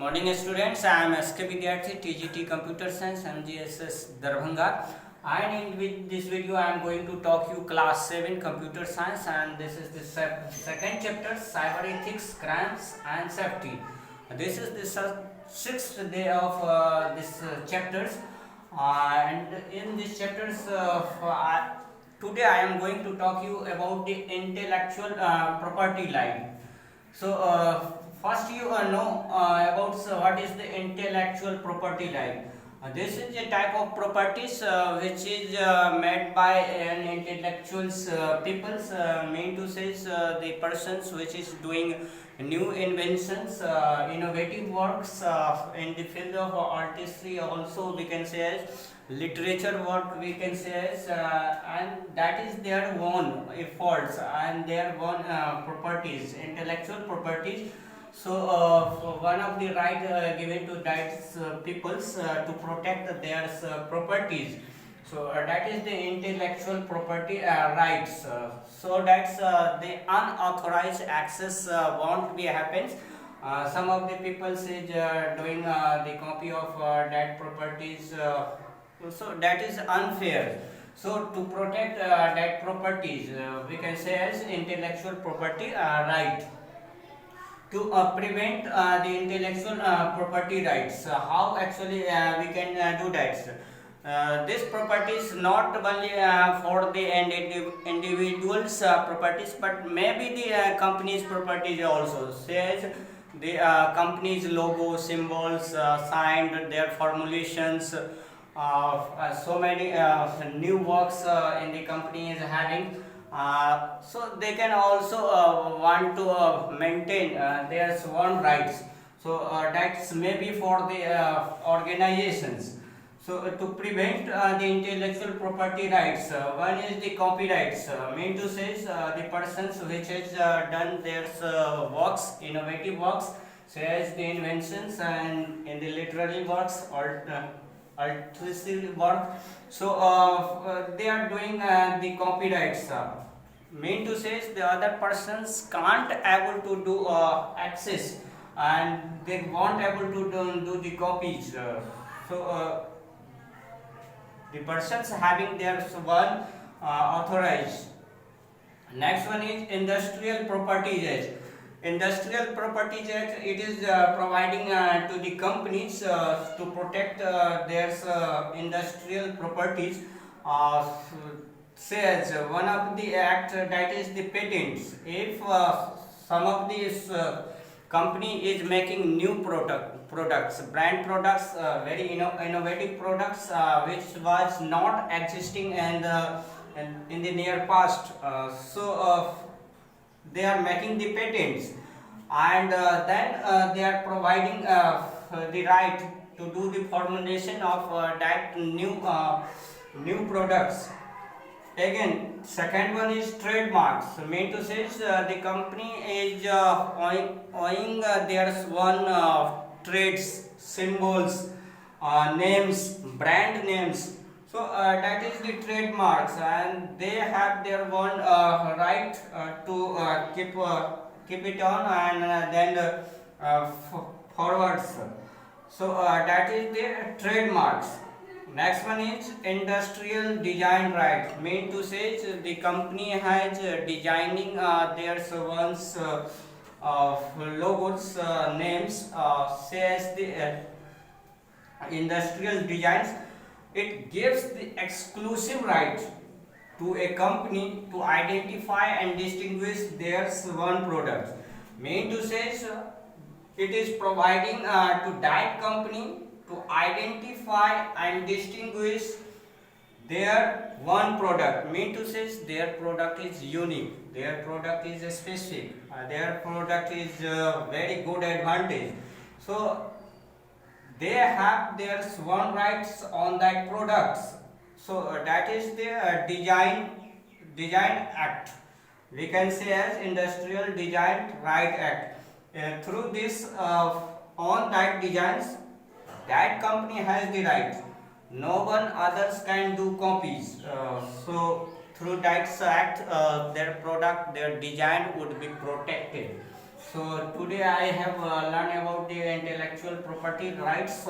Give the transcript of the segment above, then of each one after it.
Morning students, I am SK Vidyarthi, TGT Computer Science, MGSS Darbhanga, and in with this video I am going to talk you class 7 Computer Science, and this is the second chapter, Cyber Ethics, Crimes and Safety. This is the sixth day of this chapters, and in this chapters today I am going to talk you about the intellectual property line. So first you know about what is the intellectual property right. This is a type of properties which is made by an intellectuals peoples, mean to say the persons which is doing new inventions, innovative works in the field of artistry, also we can say as literature work, we can say as and that is their own efforts and their own properties, intellectual properties. So one of the right given to that peoples to protect their properties. So that is the intellectual property rights. So that's the unauthorized access won't be happens. Some of the people is doing the copy of that properties. So that is unfair. So to protect that properties, we can say as intellectual property right. To prevent the intellectual property rights, how actually we can do that. This property is not only for the individuals properties, but maybe the company's properties also, says the company's logo, symbols, signed, their formulations, so many new works in the company is having. So they can also want to maintain their sworn rights. So that's maybe for the organizations. So to prevent the intellectual property rights, one is the copyrights. Mean to say the persons which has done their works, innovative works, such as the inventions and in the literary works or artistic work. So they are doing the copyrights. Mean to say the other persons can't able to do access, and they won't able to do the copies. So the persons having their one authorized. Next one is Industrial Properties Act. Industrial Properties Act, it is providing to the companies to protect their industrial properties. Says one of the act, that is the patents. If some of these company is making new products, brand products, very innovative products which was not existing and in the near past. So they are making the patents, and then they are providing the right to do the formulation of that new products. Again, second one is trademarks. Mean to say the company is owning their one trades, symbols, names, brand names. So that is the trademarks, and they have their one right to keep it on and then forwards. So that is the trademarks. Next one is industrial design right. Mean to say the company has designing their one's logos, names, says the industrial designs. It gives the exclusive right to a company to identify and distinguish their one product. Mean to say it is providing to that company to identify and distinguish their one product. Mean to say their product is unique, their product is specific, their product is very good advantage. So they have their sworn rights on that products. So that is the design act, we can say as Industrial Design Right Act. Through this on that designs, that company has the right, no one others can do copies. So through that act, their product, their design would be protected. So today I have learned about the intellectual property rights.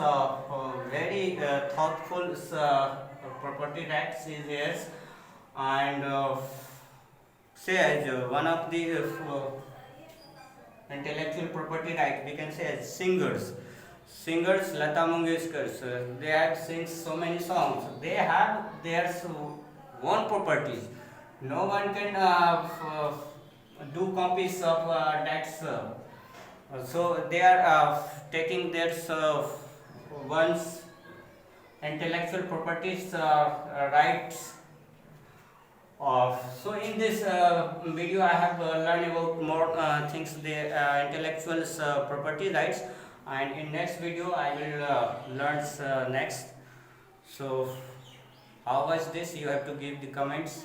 Very thoughtful property rights is here, and say as one of the intellectual property right we can say as singers Lata Mangeshkar, they have sing so many songs, they have their own properties. No one can do copies of that so they are taking their one's intellectual properties rights so in this video I have learned about more things, the intellectual property rights, and in next video I will learn next. So how was this? You have to give the comments.